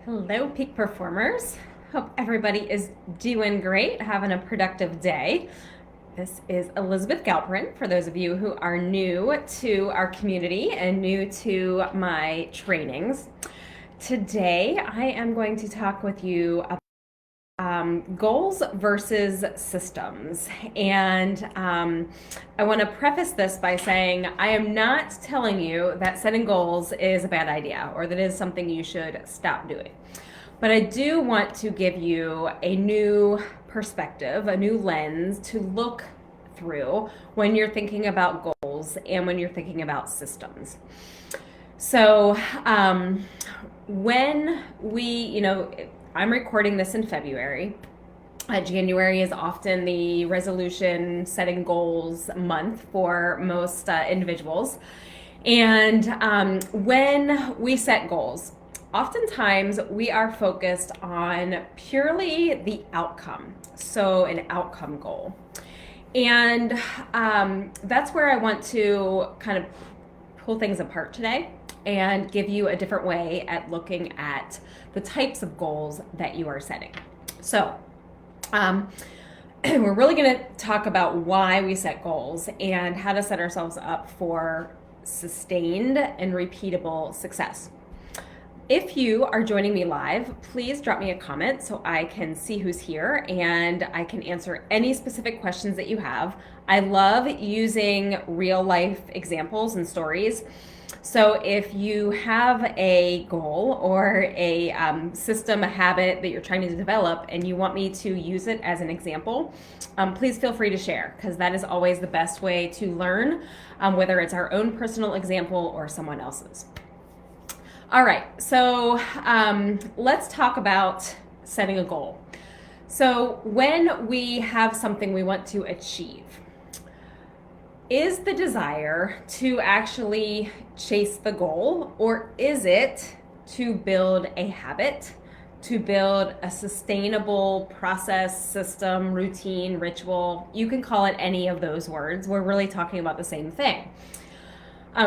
Hello, peak performers. Hope everybody is doing great, having a productive day. This is Elizabeth Galperin, for those of you who are new to our community and new to my trainings. Today, I am going to talk with you about goals versus systems. And I want to preface this by saying I am not telling you that setting goals is a bad idea or that it is something you should stop doing. But I do want to give you a new perspective, a new lens to look through when you're thinking about goals and when you're thinking about systems. So, when I'm recording this in February. January is often the resolution setting goals month for most individuals. And when we set goals, oftentimes we are focused on purely the outcome, so an outcome goal. And that's where I want to kind of pull things apart today and give you a different way at looking at the types of goals that you are setting. So, we're really going to talk about why we set goals and how to set ourselves up for sustained and repeatable success. If you are joining me live, please drop me a comment so I can see who's here and I can answer any specific questions that you have. I love using real life examples and stories. So if you have a goal or a system, a habit that you're trying to develop and you want me to use it as an example, please feel free to share, because that is always the best way to learn, whether it's our own personal example or someone else's. All right, so let's talk about setting a goal. So when we have something we want to achieve, is the desire to actually chase the goal, or is it to build a habit, to build a sustainable process, system, routine, ritual? You can call it any of those words. We're really talking about the same thing.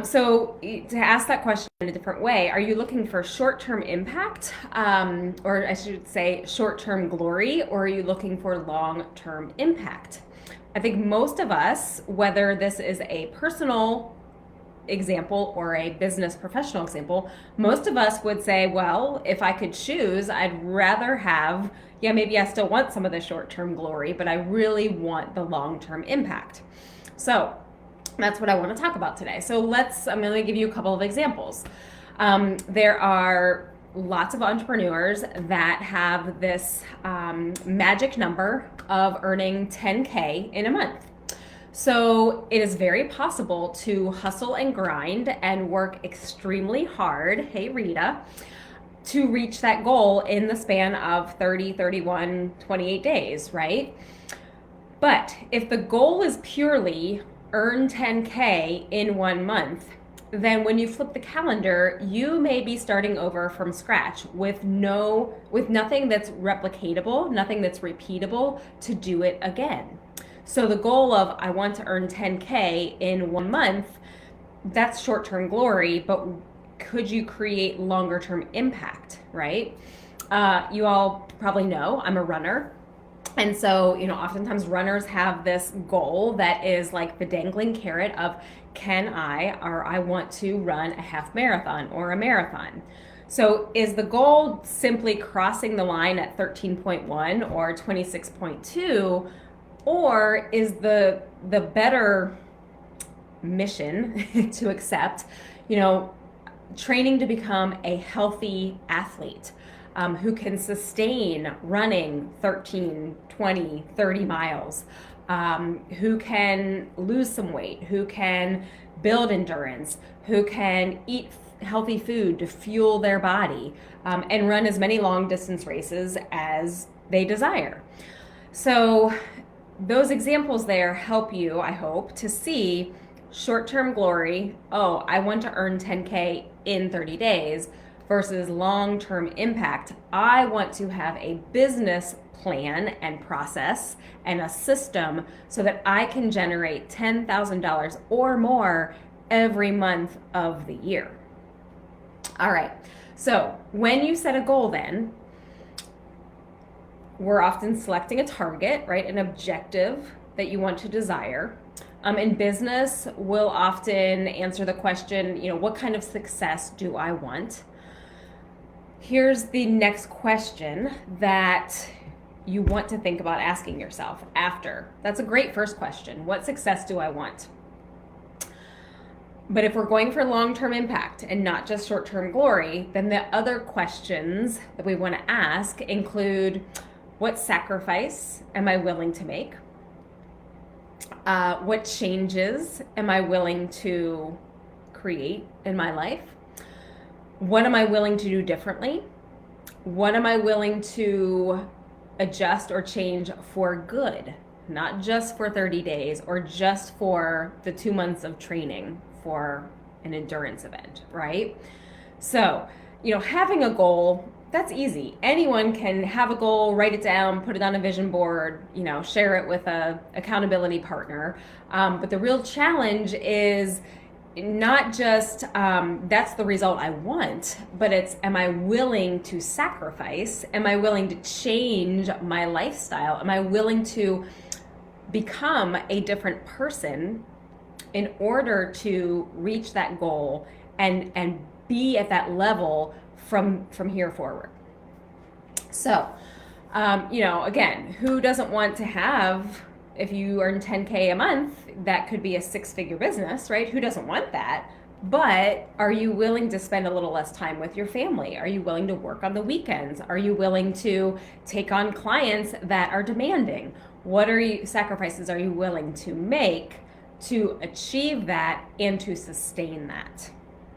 So to ask that question in a different way, are you looking for short-term impact, or I should say short-term glory, or are you looking for long-term impact? I think most of us, whether this is a personal example or a business professional example, most of us would say, well, if I could choose, I'd rather have, maybe I still want some of the short-term glory, but I really want the long-term impact. So that's what I want to talk about today. So I'm going to give you a couple of examples. There are lots of entrepreneurs that have this magic number of earning 10K in a month. So it is very possible to hustle and grind and work extremely hard, hey Rita, to reach that goal in the span of 30, 31, 28 days, right? But if the goal is purely earn 10K in 1 month, then when you flip the calendar, you may be starting over from scratch with nothing that's replicatable, nothing that's repeatable to do it again. So the goal of I want to earn 10K in 1 month, that's short-term glory, but could you create longer-term impact, right? You all probably know I'm a runner. And so, oftentimes runners have this goal that is like the dangling carrot of I want to run a half marathon or a marathon. So is the goal simply crossing the line at 13.1 or 26.2, or is the better mission to accept, training to become a healthy athlete? Who can sustain running 13, 20, 30 miles, who can lose some weight, who can build endurance, who can eat healthy food to fuel their body, and run as many long distance races as they desire. So those examples there help you, I hope, to see short-term glory, I want to earn 10K in 30 days, versus long-term impact. I want to have a business plan and process and a system so that I can generate $10,000 or more every month of the year. All right. So when you set a goal, then we're often selecting a target, right? An objective that you want to desire. In business, we'll often answer the question, what kind of success do I want? Here's the next question that you want to think about asking yourself after. That's a great first question. What success do I want? But if we're going for long-term impact and not just short-term glory, then the other questions that we want to ask include, what sacrifice am I willing to make? What changes am I willing to create in my life? What am I willing to do differently? What am I willing to adjust or change for good? Not just for 30 days or just for the 2 months of training for an endurance event, right? So, having a goal, that's easy. Anyone can have a goal, write it down, put it on a vision board, share it with a accountability partner. But the real challenge is not just that's the result I want, but it's, am I willing to sacrifice? Am I willing to change my lifestyle? Am I willing to become a different person in order to reach that goal and be at that level from here forward? So, again, who doesn't want to have, if you earn 10K a month, that could be a 6-figure business, right? Who doesn't want that? But are you willing to spend a little less time with your family? Are you willing to work on the weekends? Are you willing to take on clients that are demanding? What sacrifices are you willing to make to achieve that and to sustain that?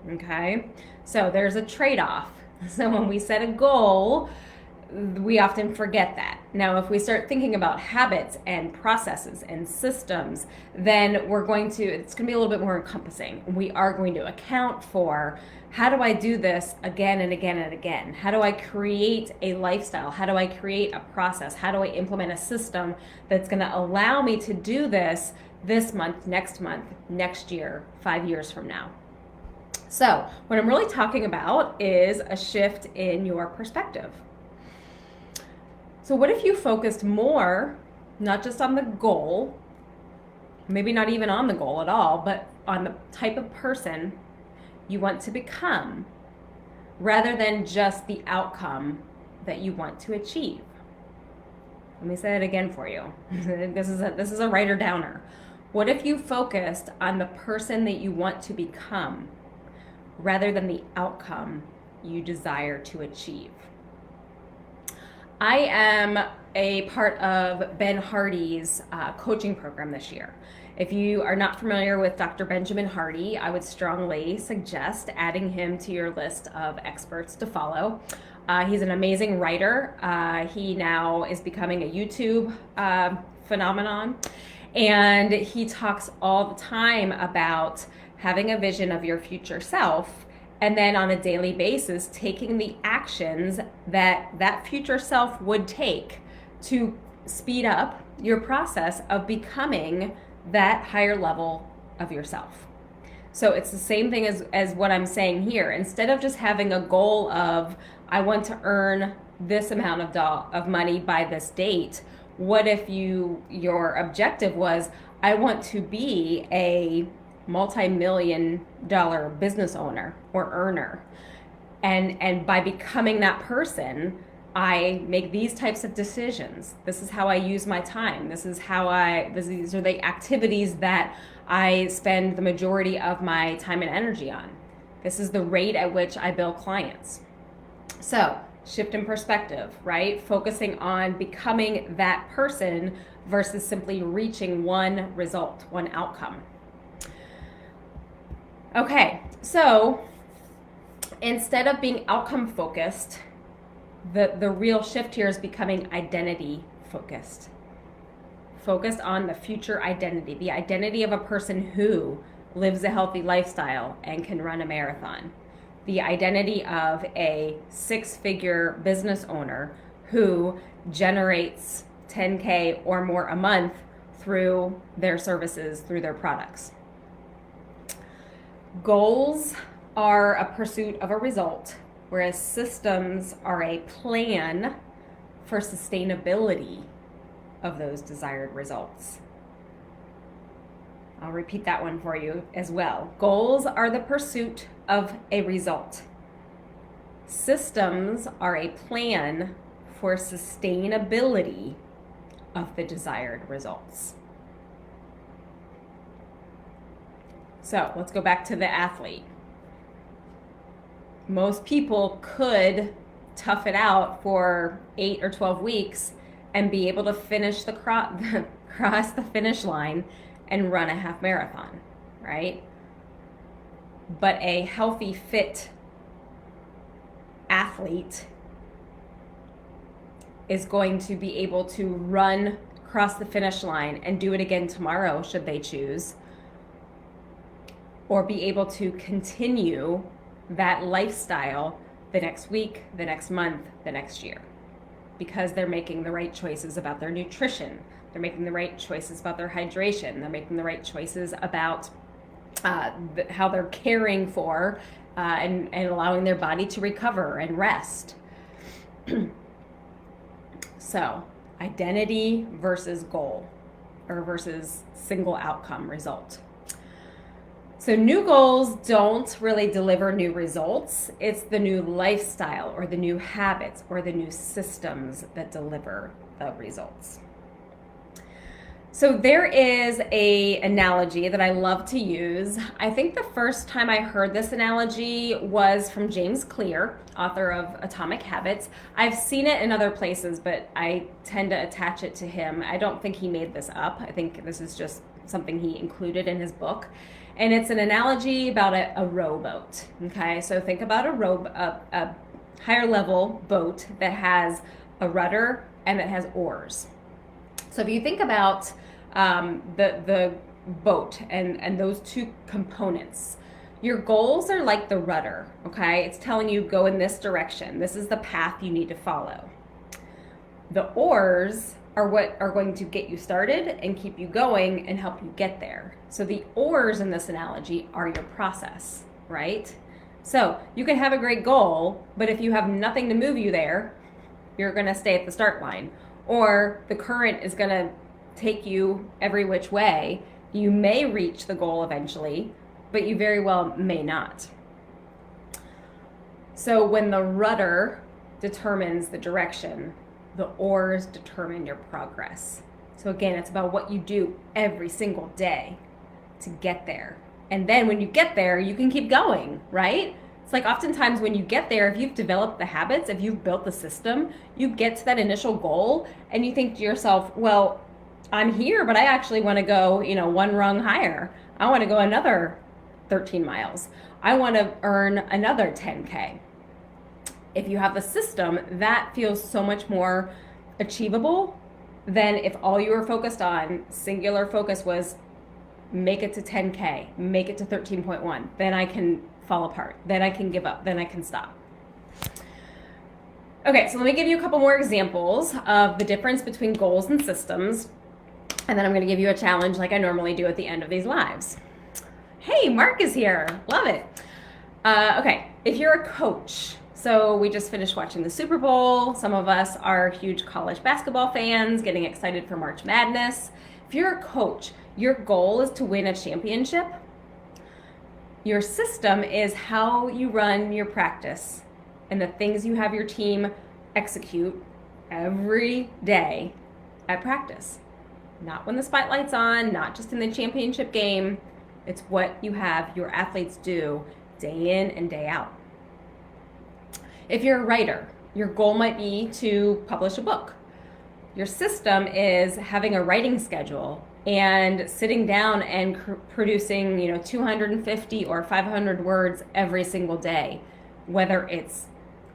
Okay, so there's a trade-off. So when we set a goal, we often forget that. Now, if we start thinking about habits and processes and systems, then it's going to be a little bit more encompassing. We are going to account for, how do I do this again and again and again? How do I create a lifestyle? How do I create a process? How do I implement a system that's going to allow me to do this month, next year, 5 years from now? So what I'm really talking about is a shift in your perspective. So what if you focused more, not just on the goal, maybe not even on the goal at all, but on the type of person you want to become, rather than just the outcome that you want to achieve? Let me say it again for you. This is a writer downer. What if you focused on the person that you want to become, rather than the outcome you desire to achieve? I am a part of Ben Hardy's coaching program this year. If you are not familiar with Dr. Benjamin Hardy, I would strongly suggest adding him to your list of experts to follow. He's an amazing writer. He now is becoming a YouTube phenomenon. And he talks all the time about having a vision of your future self, and then on a daily basis, taking the actions that future self would take to speed up your process of becoming that higher level of yourself. So it's the same thing as what I'm saying here. Instead of just having a goal of, I want to earn this amount of money by this date, what if your objective was, I want to be a multi-million-dollar business owner or earner, and by becoming that person, I make these types of decisions. This is how I use my time. These are the activities that I spend the majority of my time and energy on. This is the rate at which I bill clients. So shift in perspective, right? Focusing on becoming that person versus simply reaching one result, one outcome. Okay, so instead of being outcome focused, the real shift here is becoming identity focused. Focused on the future identity, the identity of a person who lives a healthy lifestyle and can run a marathon. The identity of a 6-figure business owner who generates 10K or more a month through their services, through their products. Goals are a pursuit of a result, whereas systems are a plan for sustainability of those desired results. I'll repeat that one for you as well. Goals are the pursuit of a result. Systems are a plan for sustainability of the desired results. So let's go back to the athlete. Most people could tough it out for 8 or 12 weeks and be able to finish the cross the finish line and run a half marathon, right? But a healthy, fit athlete is going to be able to run across the finish line and do it again tomorrow, should they choose, or be able to continue that lifestyle the next week, the next month, the next year, because they're making the right choices about their nutrition. They're making the right choices about their hydration. They're making the right choices about how they're caring for and allowing their body to recover and rest. So, identity versus goal, or versus single outcome result. So new goals don't really deliver new results. It's the new lifestyle or the new habits or the new systems that deliver the results. So there is an analogy that I love to use. I think the first time I heard this analogy was from James Clear, author of Atomic Habits. I've seen it in other places, but I tend to attach it to him. I don't think he made this up. I think this is just something he included in his book. And it's an analogy about a rowboat. Okay, so think about a higher level boat that has a rudder and that has oars. So if you think about the boat and those two components, your goals are like the rudder. Okay, it's telling you go in this direction. This is the path you need to follow. The oars are what are going to get you started and keep you going and help you get there. So the oars in this analogy are your process, right? So you can have a great goal, but if you have nothing to move you there, you're going to stay at the start line. Or the current is going to take you every which way. You may reach the goal eventually, but you very well may not. So when the rudder determines the direction, the oars determine your progress. So again, it's about what you do every single day to get there. And then when you get there, you can keep going, right? It's like oftentimes when you get there, if you've developed the habits, if you've built the system, you get to that initial goal and you think to yourself, well, I'm here, but I actually want to go, one rung higher. I want to go another 13 miles. I want to earn another 10K. If you have the system, that feels so much more achievable than if all you were focused on, singular focus was make it to 10K, make it to 13.1. Then I can fall apart. Then I can give up. Then I can stop. Okay, so let me give you a couple more examples of the difference between goals and systems. And then I'm going to give you a challenge like I normally do at the end of these lives. Hey, Mark is here. Love it. Okay, if you're a coach, so we just finished watching the Super Bowl. Some of us are huge college basketball fans, getting excited for March Madness. If you're a coach, your goal is to win a championship. Your system is how you run your practice and the things you have your team execute every day at practice. Not when the spotlight's on, not just in the championship game. It's what you have your athletes do day in and day out. If you're a writer, your goal might be to publish a book. Your system is having a writing schedule and sitting down and producing, 250 or 500 words every single day, whether it's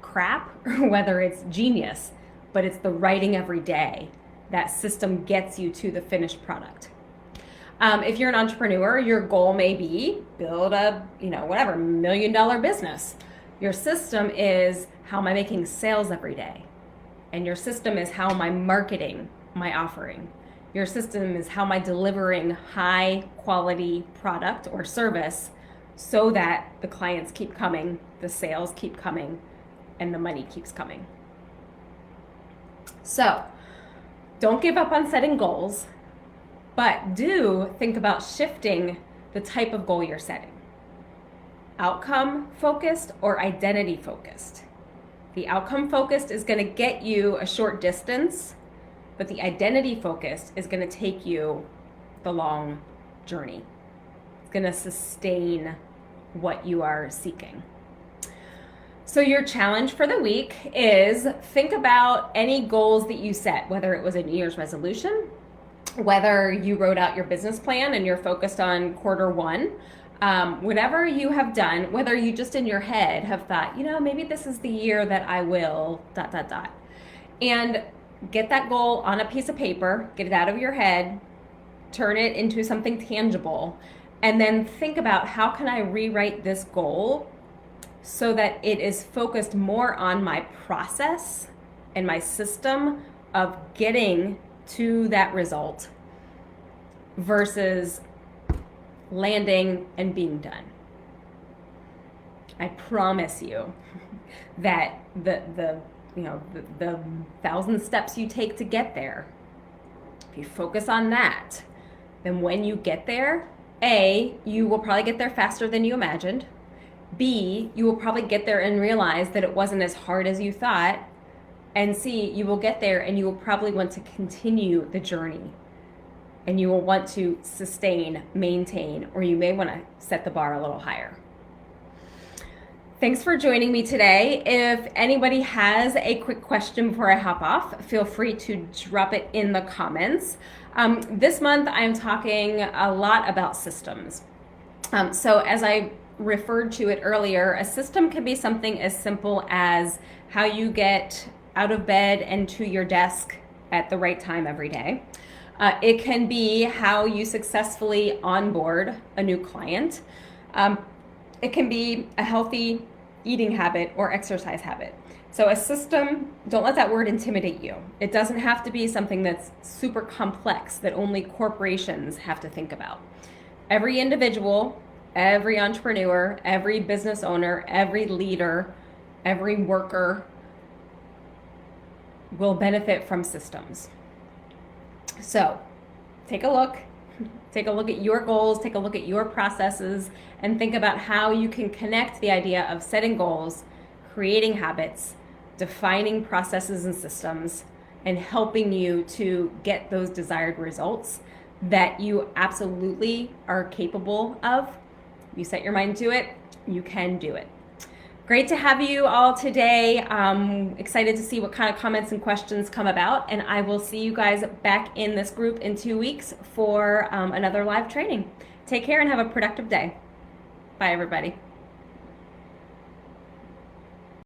crap or whether it's genius, but it's the writing every day. That system gets you to the finished product. If you're an entrepreneur, your goal may be build a, $1 million business. Your system is how am I making sales every day? And your system is how am I marketing my offering? Your system is how am I delivering high quality product or service so that the clients keep coming, the sales keep coming, and the money keeps coming. So don't give up on setting goals, but do think about shifting the type of goal you're setting. Outcome focused or identity focused. The outcome focused is going to get you a short distance, but the identity focused is going to take you the long journey. It's going to sustain what you are seeking. So your challenge for the week is think about any goals that you set, whether it was a New Year's resolution, whether you wrote out your business plan and you're focused on quarter one, whatever you have done, whether you just in your head have thought, maybe this is the year that I will ... And get that goal on a piece of paper, get it out of your head, turn it into something tangible, and then think about how can I rewrite this goal so that it is focused more on my process and my system of getting to that result versus landing and being done. I promise you that the 1,000 steps you take to get there, if you focus on that, then when you get there, A, you will probably get there faster than you imagined. B, you will probably get there and realize that it wasn't as hard as you thought. And C, you will get there and you will probably want to continue the journey. And you will want to sustain, maintain, or you may want to set the bar a little higher. Thanks for joining me today. If anybody has a quick question before I hop off, feel free to drop it in the comments. This month, I'm talking a lot about systems. So as I referred to it earlier, a system can be something as simple as how you get out of bed and to your desk at the right time every day. It can be how you successfully onboard a new client. It can be a healthy eating habit or exercise habit. So a system, don't let that word intimidate you. It doesn't have to be something that's super complex that only corporations have to think about. Every individual, every entrepreneur, every business owner, every leader, every worker will benefit from systems. So take a look at your goals, take a look at your processes, and think about how you can connect the idea of setting goals, creating habits, defining processes and systems, and helping you to get those desired results that you absolutely are capable of. You set your mind to it, you can do it. Great to have you all today. Excited to see what kind of comments and questions come about, and I will see you guys back in this group in 2 weeks for another live training. Take care and have a productive day. Bye, everybody.